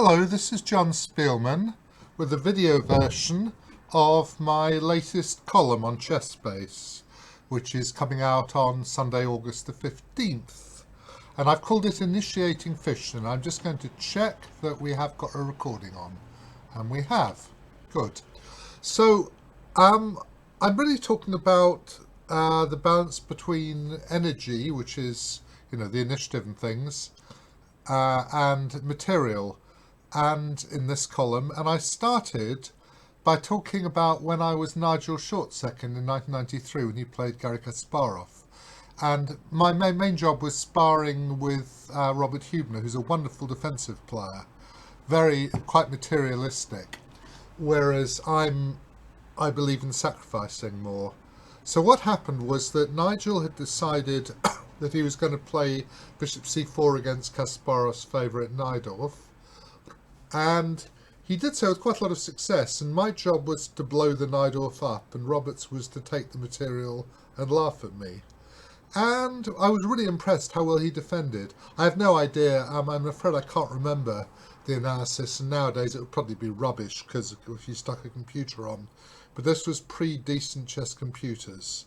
Hello, this is Jon Speelman with a video version of my latest column on ChessBase, which is coming out on Sunday, August the 15th. And I've called it Initiating Fission. I'm just going to check that we have got a recording on. And we have. Good. So I'm really talking about the balance between energy, which is, the initiative and things, and material. And in this column, and I started by talking about when I was Nigel Short's second in 1993 when he played Garry Kasparov. And my main job was sparring with Robert Hubner, who's a wonderful defensive player, quite materialistic, whereas I believe in sacrificing more. So what happened was that Nigel had decided that he was going to play Bishop c4 against Kasparov's favourite Najdorf. And he did so with quite a lot of success, and my job was to blow the Najdorf up, and Robert's was to take the material and laugh at me. And I was really impressed how well he defended. I have no idea, I'm afraid I can't remember the analysis, and nowadays it would probably be rubbish because if you stuck a computer on. But this was pre-decent chess computers.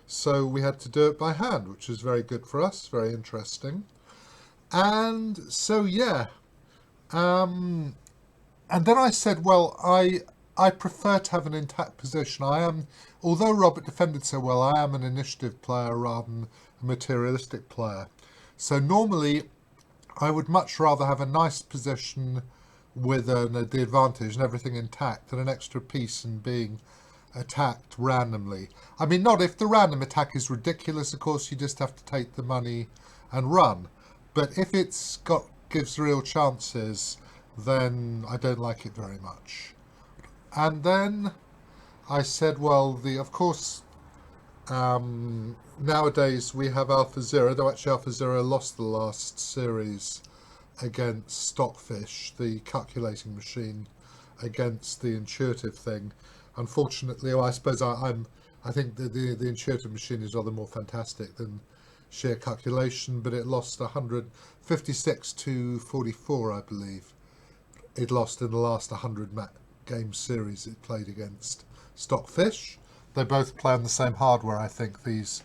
So we had to do it by hand, which was very good for us, very interesting. And so, yeah. And then I said, well, I prefer to have an intact position. Although Robert defended so well, I am an initiative player rather than a materialistic player. So normally I would much rather have a nice position with the advantage and everything intact than an extra piece and being attacked randomly. I mean, not if the random attack is ridiculous, of course, you just have to take the money and run. But if gives real chances, then I don't like it very much. And then I said, well, of course, nowadays we have AlphaZero, though actually AlphaZero lost the last series against Stockfish, the calculating machine, against the intuitive thing. Unfortunately, I suppose I think the intuitive machine is rather more fantastic than sheer calculation, but it lost 156 to 44, I believe. It lost in the last 100 game series it played against Stockfish. They both play on the same hardware, I think, these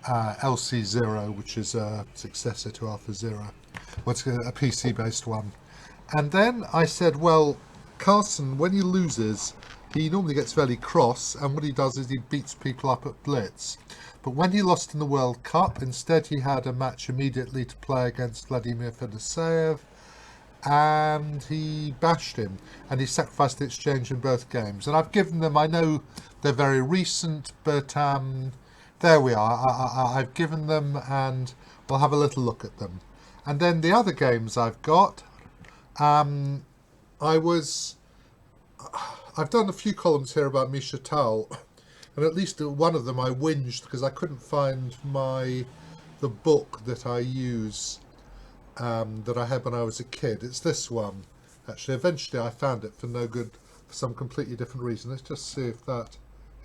LC0, which is a successor to AlphaZero. What's a PC-based one. And then I said, well, Carlsen, when he loses, he normally gets fairly cross, and what he does is he beats people up at Blitz. But when he lost in the World Cup, instead he had a match immediately to play against Vladimir Fedoseev, and he bashed him, and he sacrificed the exchange in both games. And I've given them, I know they're very recent, but there we are. I've given them, and we'll have a little look at them. And then the other games I've got, I've done a few columns here about Mikhail Tal, and at least one of them I whinged because I couldn't find the book that I use, that I had when I was a kid. It's this one, actually. Eventually I found it for some completely different reason. Let's just see if that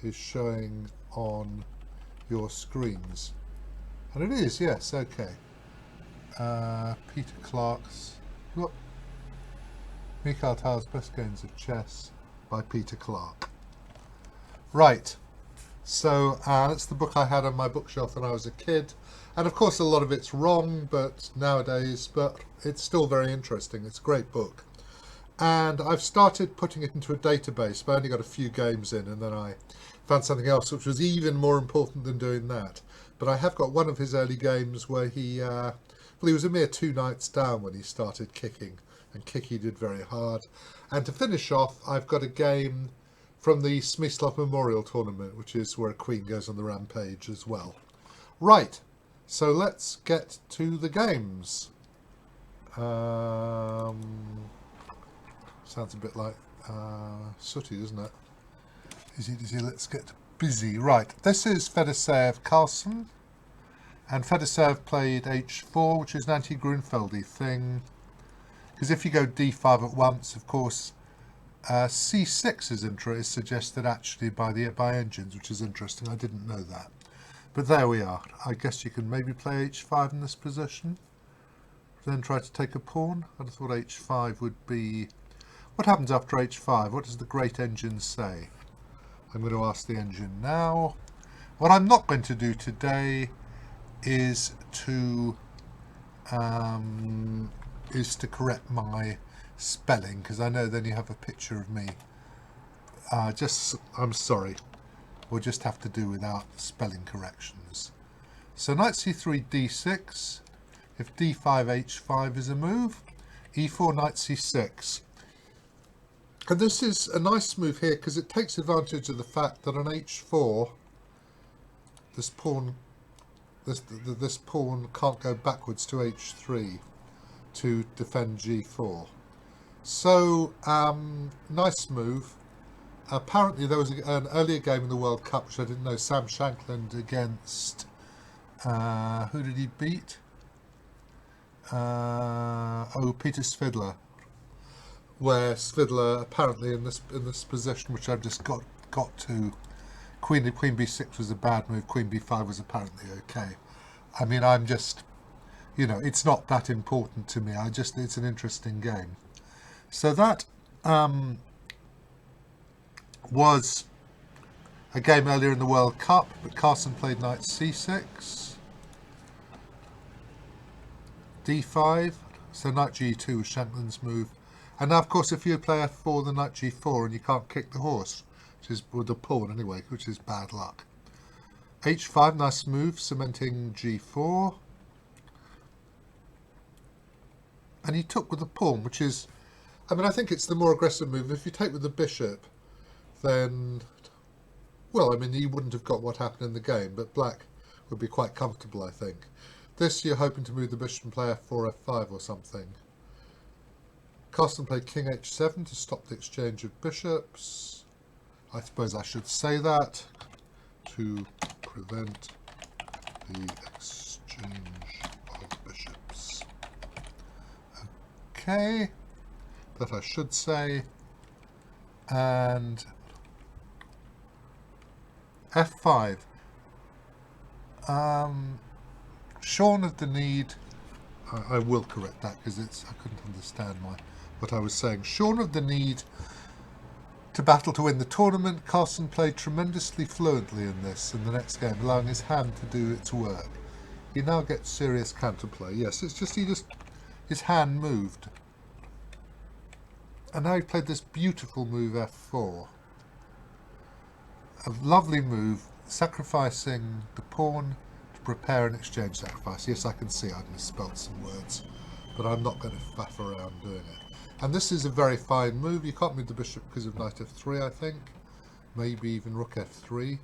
is showing on your screens. And it is, yes, okay. Peter Clark's, look, Mikhail Tal's Best Games of Chess by Peter Clark. Right, so that's the book I had on my bookshelf when I was a kid, and of course a lot of it's wrong nowadays, but it's still very interesting. It's a great book, and I've started putting it into a database, but I only got a few games in, and then I found something else which was even more important than doing that. But I have got one of his early games where he was a mere 2 knights down when he started kicking, and he did very hard. And to finish off, I've got a game from the Smyslov Memorial Tournament, which is where a queen goes on the rampage as well. Right, so let's get to the games. Sounds a bit like Sooty, doesn't it? Easy, let's get busy. Right, this is Fedoseev Carlsen, and Fedoseev played h4, which is an anti-Grunfeldy thing. Because if you go d5 at once, of course, c6 is suggested actually by engines, which is interesting. I didn't know that. But there we are. I guess you can maybe play h5 in this position. then try to take a pawn. I thought h5 would be... What happens after h5? What does the great engine say? I'm going to ask the engine now. What I'm not going to do today is to correct my spelling, because I know then you have a picture of me. I'm sorry. We'll just have to do without spelling corrections. So knight c3, d6. If d5, h5 is a move. e4, knight c6. And this is a nice move here because it takes advantage of the fact that on h4, this pawn can't go backwards to h3 to defend g4. So, nice move. Apparently there was an earlier game in the World Cup, which I didn't know, Sam Shankland against... who did he beat? Peter Svidler. Where Svidler apparently in this position, which I've just got to, Queen b6 was a bad move, Queen b5 was apparently okay. I mean, I'm just, it's not that important to me. It's an interesting game. So that was a game earlier in the World Cup, but Carlsen played knight c6, d5, so knight g2 was Shankland's move. And now, of course, if you play f4, then knight g4, and you can't kick the horse, which is with the pawn anyway, which is bad luck. h5, nice move, cementing g4. And he took with the pawn, which is, I think it's the more aggressive move. If you take with the bishop, then, well, he wouldn't have got what happened in the game, but black would be quite comfortable, I think. This, you're hoping to move the bishop and play f4, f5 or something. Carlsen played king h7 to stop the exchange of bishops. I suppose I should say that, to prevent the exchange of bishops. Okay, that I should say. And f5. Shorn of the need, I will correct that because I couldn't understand what I was saying. Shorn of the need to battle to win the tournament, Carlsen played tremendously fluently in the next game, allowing his hand to do its work. He now gets serious counterplay. Yes, it's just his hand moved. And now he played this beautiful move f4. A lovely move, sacrificing the pawn to prepare an exchange sacrifice. Yes, I can see I've misspelled some words, but I'm not going to faff around doing it. And this is a very fine move. You can't move the bishop because of knight f3, I think. Maybe even rook f3.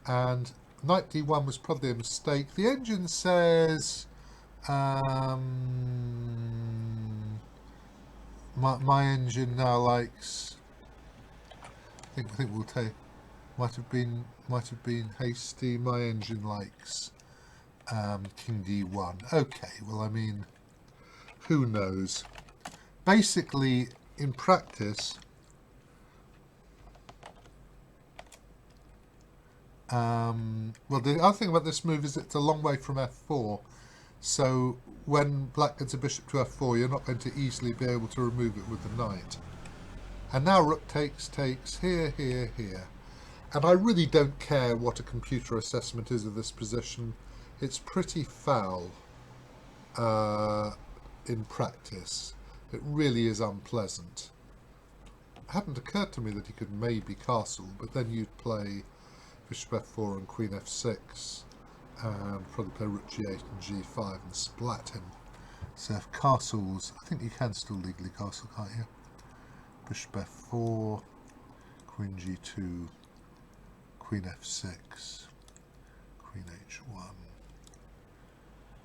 And knight d1 was probably a mistake. The engine says... my engine now likes... I think we'll take... Might have been hasty. My engine likes king d1. Okay, well, who knows? Basically, in practice, well, the other thing about this move is it's a long way from f4, so when black gets a bishop to f4, you're not going to easily be able to remove it with the knight. And now rook takes, here, here, here. And I really don't care what a computer assessment is of this position. It's pretty foul in practice. It really is unpleasant. It hadn't occurred to me that he could maybe castle, but then you'd play bishop f4 and queen f6, and probably play rook g8 and g5 and splat him. So if castles, I think you can still legally castle, can't you? Bishop f4, queen g2, queen f6, queen h1,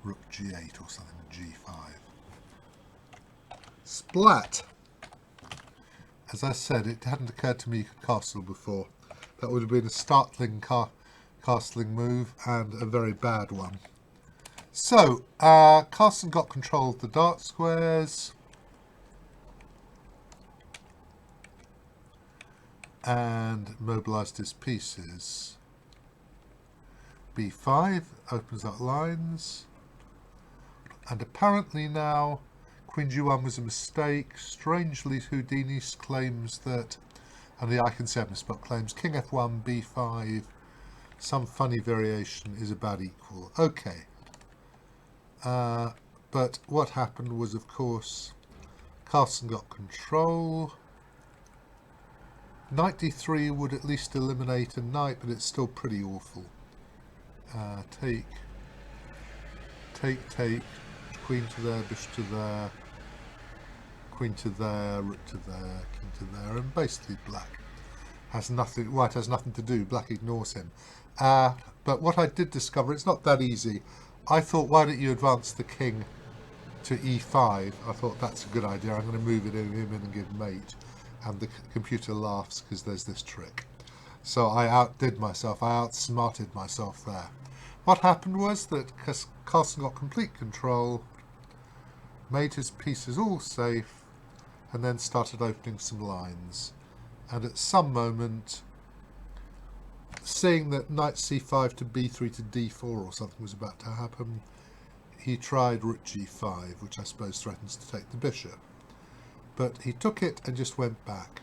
rook g8 or something, g5. Splat! As I said, it hadn't occurred to me you could castle before. That would have been a startling castling move and a very bad one. So, Carlsen got control of the dark squares. And mobilised his pieces. b5 opens up lines. And apparently now Queen G1 was a mistake. Strangely, Houdini claims that, and the I can say I've misspelled, claims King F1, B5, some funny variation is about equal. Okay. But what happened was, of course, Carlsen got control. Knight D3 would at least eliminate a knight, but it's still pretty awful. Take, queen to there, bishop to there, queen to there, rook to there, king to there, and basically black has nothing, white has nothing to do, black ignores him. But what I did discover, it's not that easy. I thought, why don't you advance the king to E5? I thought that's a good idea. I'm going to move him in and give mate. And the computer laughs because there's this trick. So I outdid myself. I outsmarted myself there. What happened was that Carlsen got complete control, made his pieces all safe, and then started opening some lines. And at some moment, seeing that knight c5 to b3 to d4 or something was about to happen, he tried rook g5, which I suppose threatens to take the bishop. But he took it and just went back.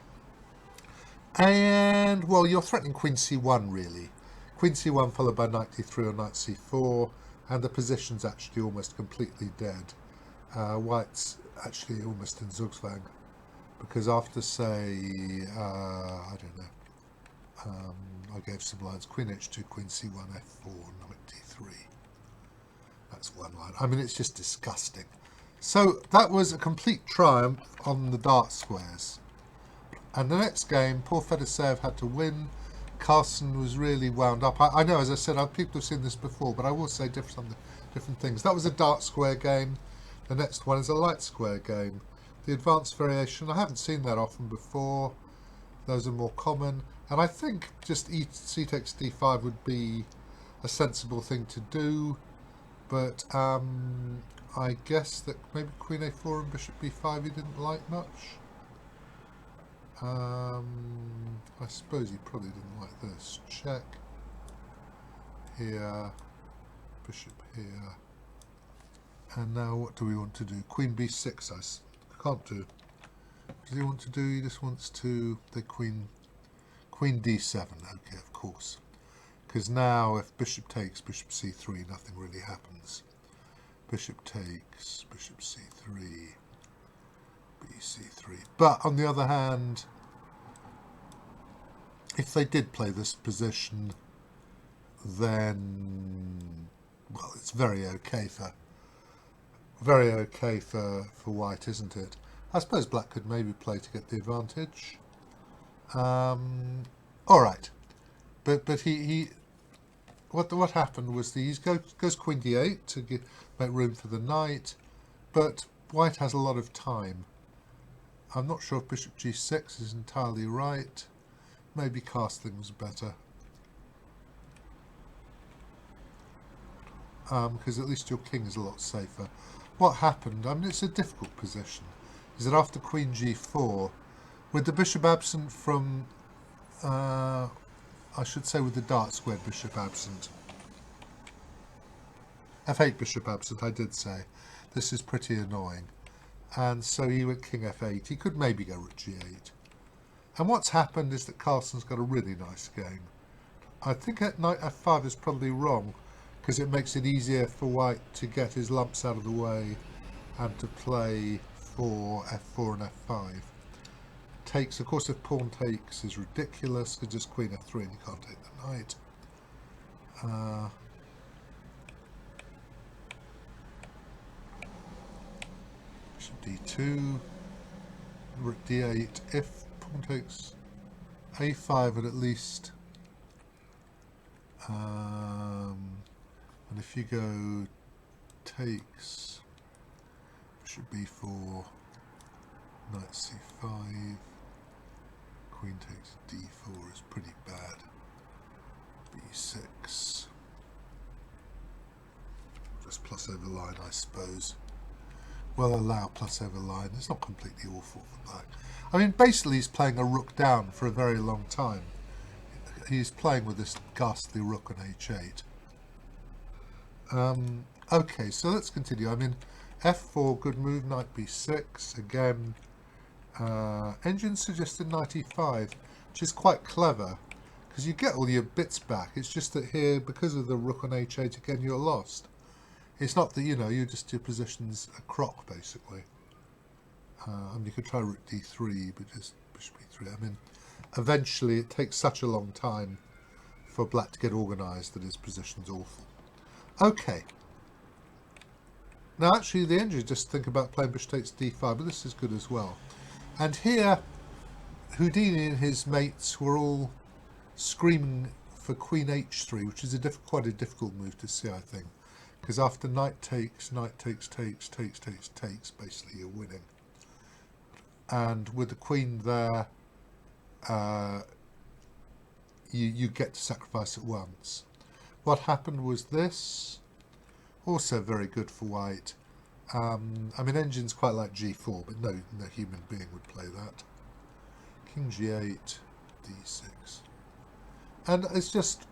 And, well, you're threatening queen c1, really. Queen c1 followed by knight d3 or knight c4, and the position's actually almost completely dead. White's actually almost in Zugzwang, because after, say, I don't know, I gave some lines, queen h2, queen c1, f4, knight d3. That's one line. I mean, it's just disgusting. So that was a complete triumph on the dark squares. And the next game, poor Fedoseev had to win. Carlsen was really wound up. I know, as I said, people have seen this before, but I will say different things. That was a dark square game. The next one is a light square game. The advanced variation, I haven't seen that often before. Those are more common. And I think just c takes d5 would be a sensible thing to do. But I guess that maybe queen a4 and bishop b5 he didn't like much. I suppose he probably didn't like this. Check. Here. Bishop here. And now what do we want to do? Queen b6 I can't do. What does he want to do? He just wants to... the queen d7. Okay, of course. Because now if bishop takes, bishop c3, nothing really happens. Bishop takes, bishop c3, bc3. But on the other hand, if they did play this position, then, well, it's very okay for white, isn't it? I suppose black could maybe play to get the advantage. All right, but he what happened was he goes queen d8 to make room for the knight, but white has a lot of time. I'm not sure if bishop g6 is entirely right. Maybe castling was better. Because at least your king is a lot safer. What happened, I mean, it's a difficult position, is that after queen g4, with the bishop absent from, I should say with the dark squared bishop absent, f8 bishop absent, I did say, this is pretty annoying. And so he went king f8, he could maybe go rook g8. And what's happened is that Carlsen's got a really nice game. I think at knight f5 is probably wrong, because it makes it easier for white to get his lumps out of the way and to play for f4 and f5. Takes, of course, if pawn takes is ridiculous, because just queen f3 and you can't take the knight. Bishop d2, rook d8. If pawn takes a5 would at least, and if you go takes, bishop b4, knight c5, queen takes d4 is pretty bad. b6, just plus over line, I suppose. Well, allow plus over line. It's not completely awful for black. I mean, basically he's playing a rook down for a very long time. He's playing with this ghastly rook on h8. Okay, so let's continue. I mean, f4, good move, knight b6. Again, engine suggested knight e5, which is quite clever, because you get all your bits back. It's just that here, because of the rook on h8, again, you're lost. It's not that, you know, your position's a crock, basically. And you could try rook d3, but just bishop e3. I mean, eventually it takes such a long time for black to get organised that his position's awful. Okay. Now, actually, the engine just think about playing bishop takes d5, but this is good as well. And here, Houdini and his mates were all screaming for queen h3, which is quite a difficult move to see, I think. Because after knight takes, basically you're winning. And with the queen there, you get to sacrifice at once. What happened was this, also very good for white. I mean, engine's quite like g4, but no human being would play that. King g8, d6. And it's just,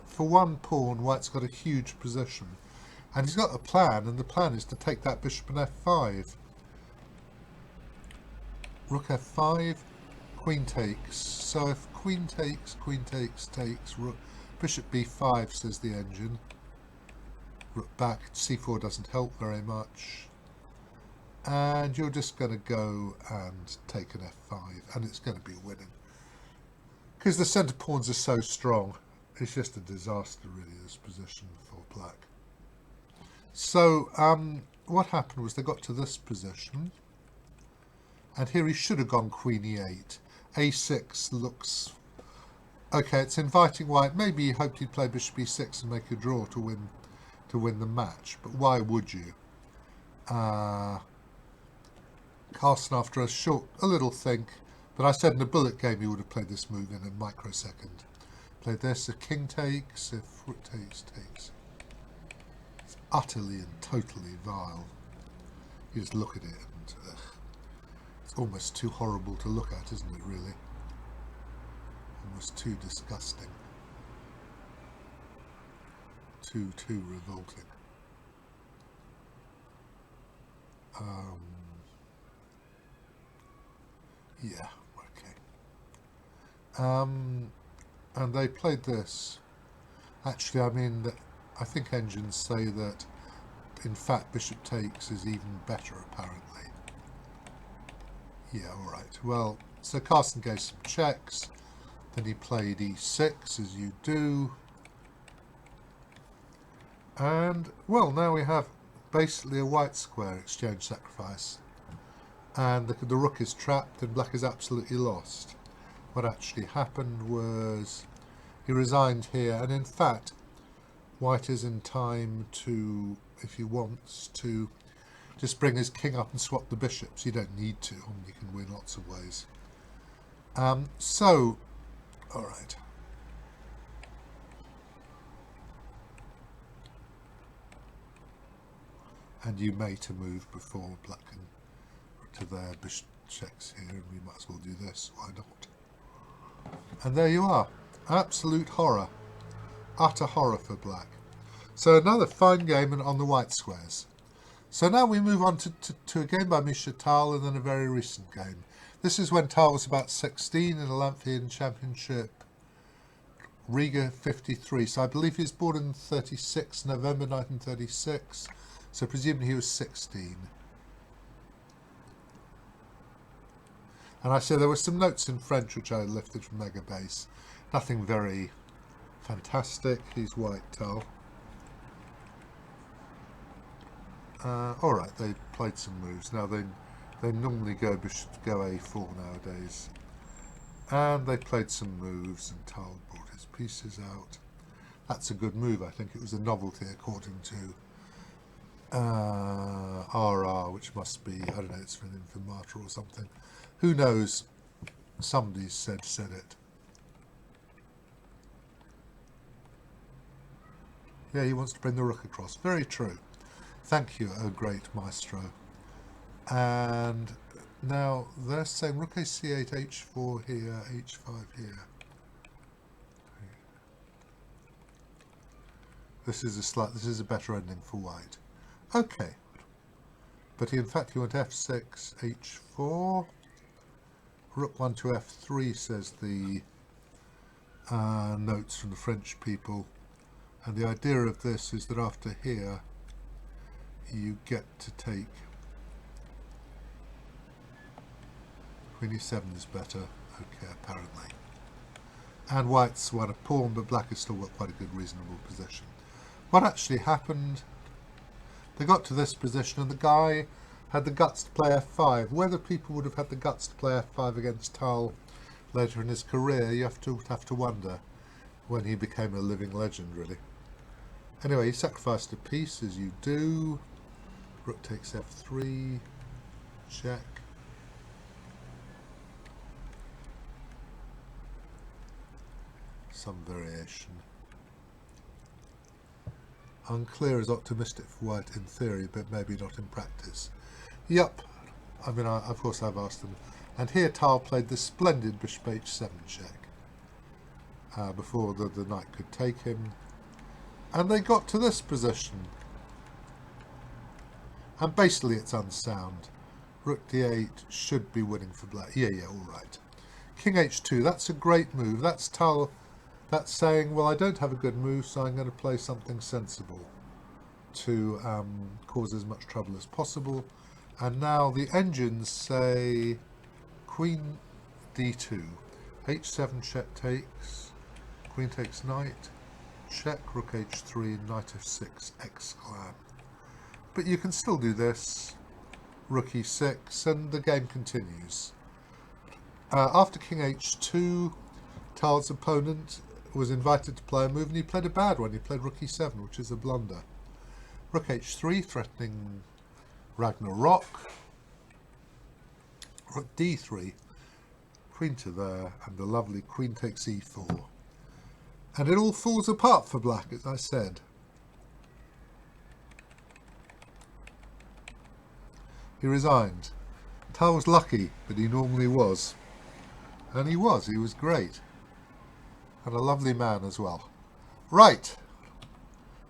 for one pawn, white's got a huge position. And he's got a plan, and the plan is to take that bishop on f5. Rook f5, queen takes. So if queen takes, rook, bishop b5, says the engine. Rook back, c4 doesn't help very much. And you're just going to go and take an f5, and it's going to be winning. Because the centre pawns are so strong, it's just a disaster, really, this position for black. So what happened was they got to this position, and here he should have gone queen e8. a6 looks okay. It's inviting white. Maybe he hoped he'd play bishop e6 and make a draw to win the match. But why would you? Carlsen, after a little think, but I said in a bullet game he would have played this move in a microsecond. Played this. If king takes, if rook takes. It's utterly and totally vile. You just look at it and it's almost too horrible to look at, isn't it, really? Almost too disgusting. Too revolting. Yeah, okay. And they played this. Actually, I mean, I think engines say that, in fact, bishop takes is even better, apparently. Yeah, all right. Well, so Carlsen gave some checks. Then he played e6, as you do. And, well, now we have basically a white square exchange sacrifice. And the rook is trapped and black is absolutely lost. What actually happened was he resigned here. And, in fact, white is in time to, if he wants to, just bring his king up and swap the bishops. You don't need to. I mean, you can win lots of ways. So, all right. And you may to move before black can to their bishop checks here, and we might as well do this. Why not? And there you are. Absolute horror. Utter horror for black. So another fine game on the white squares. So now we move on to a game by Mikhail Tal, and then a very recent game. This is when Tal was about 16 in a Latvian championship, Riga 53. So I believe he was born in 36, November 1936. So presumably he was 16. And I say there were some notes in French which I lifted from Megabase. Nothing very fantastic. He's white, Tal. All right, they played some moves. Now they normally go a4 nowadays, and they played some moves. And Tal brought his pieces out. That's a good move. I think it was a novelty according to RR, which must be, I don't know, it's for an informator or something. Who knows? Somebody said it. Yeah, he wants to bring the rook across. Very true. Thank you, oh great maestro. And now they're saying rook a8, h4 here, h5 here. This is a better ending for white. Okay. But in fact he went f6, h4, rook 1 to f3, says the notes from the French people. And the idea of this is that after here you get to take queen e7 is better, okay, apparently. And white's won a pawn, but black has still got quite a good reasonable position. What actually happened, they got to this position and the guy had the guts to play f5. Whether people would have had the guts to play f5 against Tal later in his career, you have to wonder, when he became a living legend, really. Anyway, he sacrificed a piece, as you do. Rook takes f3, check. Some variation. Unclear is optimistic for white in theory, but maybe not in practice. Yep, I mean, of course I've asked them. And here Tal played this splendid bishop h7 check before the knight could take him. And they got to this position. And basically it's unsound. Rook d8 should be winning for black. Yeah, all right. King h2, that's a great move. That's Tal, that's saying, well, I don't have a good move, so I'm going to play something sensible to cause as much trouble as possible. And now the engines say queen d2, h7 check takes, queen takes knight, check, rook h3, knight f6, exclam. But you can still do this, rook e6, and the game continues. After king h2, Tal's opponent was invited to play a move, and he played a bad one. He played rook e7, which is a blunder. Rook h3, threatening Ragnarok. Rook d3, queen to there, and the lovely queen takes e4. And it all falls apart for black, as I said. He resigned. Tal was lucky, but he normally was. And he was great. And a lovely man as well. Right.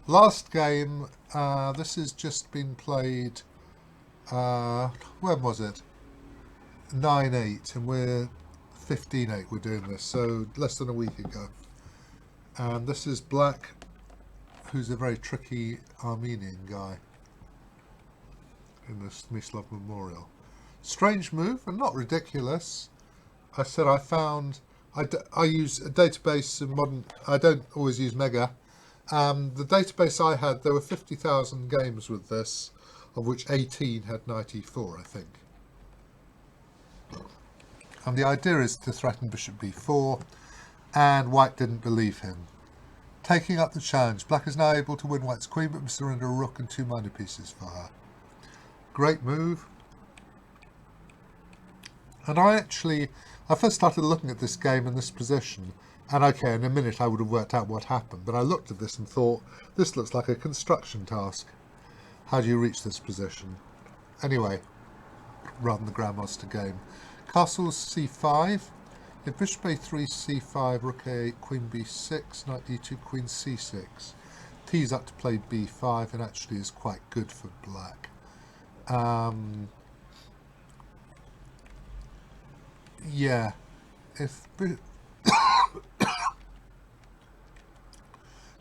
Last game, this has just been played, when was it? 9-8, and we're 15-8 we're doing this, so less than a week ago. And this is black, who's a very tricky Armenian guy in the Smyslov Memorial. Strange move, and not ridiculous. I said I found, I use a database of modern, I don't always use Mega. The database I had, there were 50,000 games with this, of which 18 had knight e4, I think. And the idea is to threaten bishop b4, and white didn't believe him. Taking up the challenge, black is now able to win white's queen, but must surrender a rook and 2 minor pieces for her. Great move. And I first started looking at this game in this position, and okay, in a minute I would have worked out what happened, but I looked at this and thought, this looks like a construction task. How do you reach this position? Anyway, run the Grandmaster game. Castles c5. If bishop a3, c5, rook a8, queen b6, knight d2, queen c6. Tees up to play b5, and actually is quite good for black. Yeah, if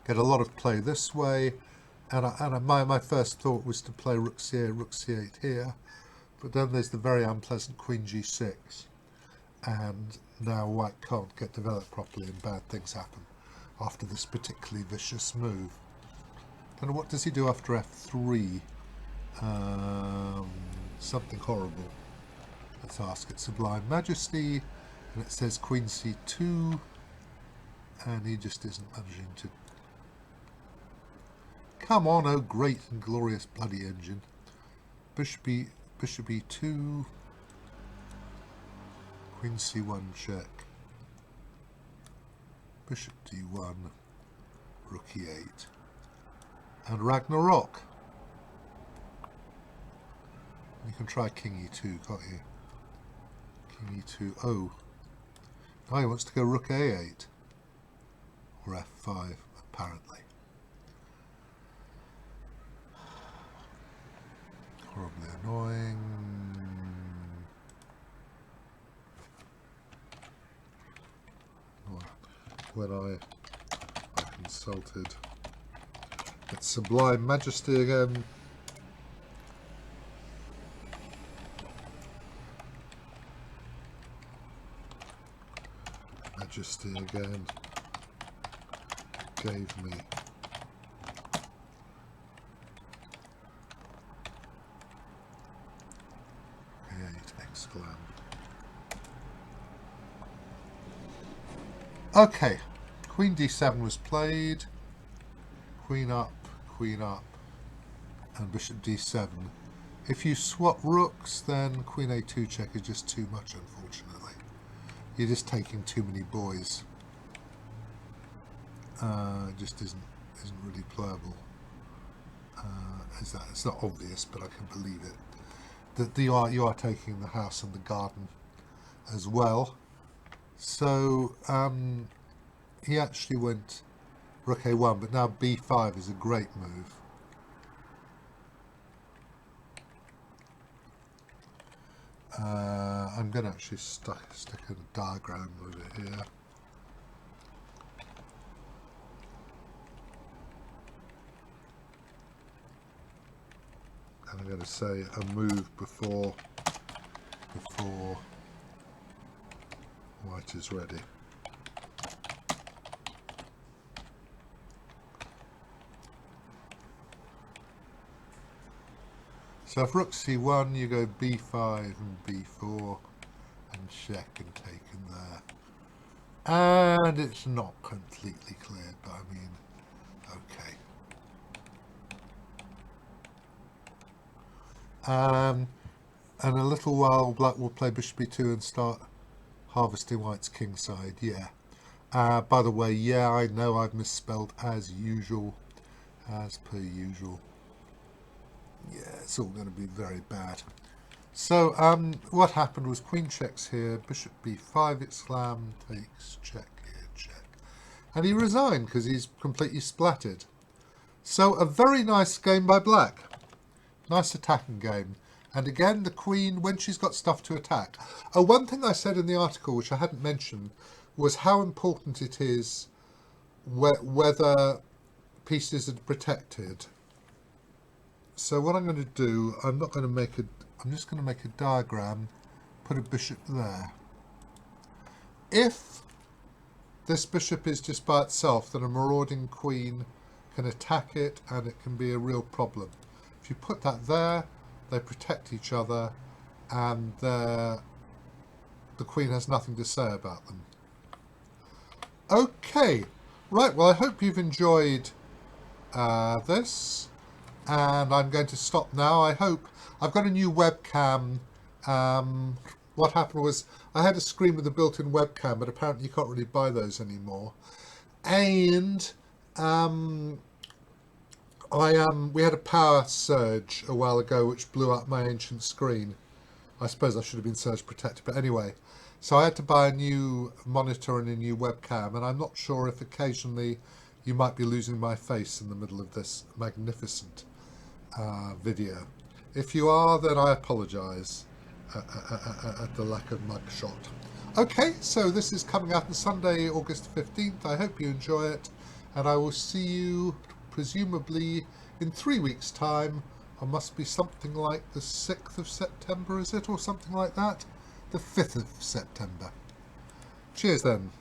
get a lot of play this way, and my first thought was to play rook c8, rook c8 here, but then there's the very unpleasant queen g6, and now white can't get developed properly, and bad things happen after this particularly vicious move. Then what does he do after f3? Something horrible. Let's ask it. Sublime Majesty, and it says queen c2, and he just isn't managing to. Come on, oh great and glorious bloody engine. Bishop e2, queen c1 check, bishop d1, rook e8, and Ragnarok. You can try king e2, can't you? King e2, oh. Now he wants to go rook a8, or f5, apparently. Horribly annoying. When I consulted its sublime majesty again. Majesty again gave me exclam. Okay, Queen d7 was played, Queen up, and Bishop d7. If you swap rooks, then Queen a2 check is just too much, unfortunately. You're just taking too many boys. It just isn't really playable. It's not obvious, but I can believe it. That you are taking the house and the garden as well. So he actually went rook a1, but now b5 is a great move. I'm going to actually stick a diagram with it here. And I'm going to say a move before white is ready. So if rook c1, you go b5 and b4 and check and take in there. And it's not completely clear, but I mean, okay. And a little while black will play bishop b2 and start harvesting white's king side, yeah. By the way, yeah, I know I've misspelled as usual, as per usual. Yeah, it's all going to be very bad. So what happened was queen checks here, bishop b5 exclam, takes, check here, check. And he resigned because he's completely splattered. So a very nice game by black. Nice attacking game. And again, the queen, when she's got stuff to attack. One thing I said in the article, which I hadn't mentioned, was how important it is whether pieces are protected. So what I'm going to do, I'm just going to make a diagram, put a bishop there. If this bishop is just by itself, then a marauding queen can attack it and it can be a real problem. If you put that there, they protect each other and the queen has nothing to say about them. Okay, right, well I hope you've enjoyed this. And I'm going to stop now. I hope I've got a new webcam. What happened was I had a screen with a built-in webcam, but apparently you can't really buy those anymore. And we had a power surge a while ago which blew up my ancient screen. I suppose I should have been surge protected, but anyway. So I had to buy a new monitor and a new webcam, and I'm not sure if occasionally you might be losing my face in the middle of this magnificent video. If you are, then I apologise at the lack of mugshot. Okay, so this is coming out on Sunday, August 15th. I hope you enjoy it, and I will see you presumably in 3 weeks' time. Or must be something like the 6th of September, is it, or something like that? The 5th of September. Cheers then.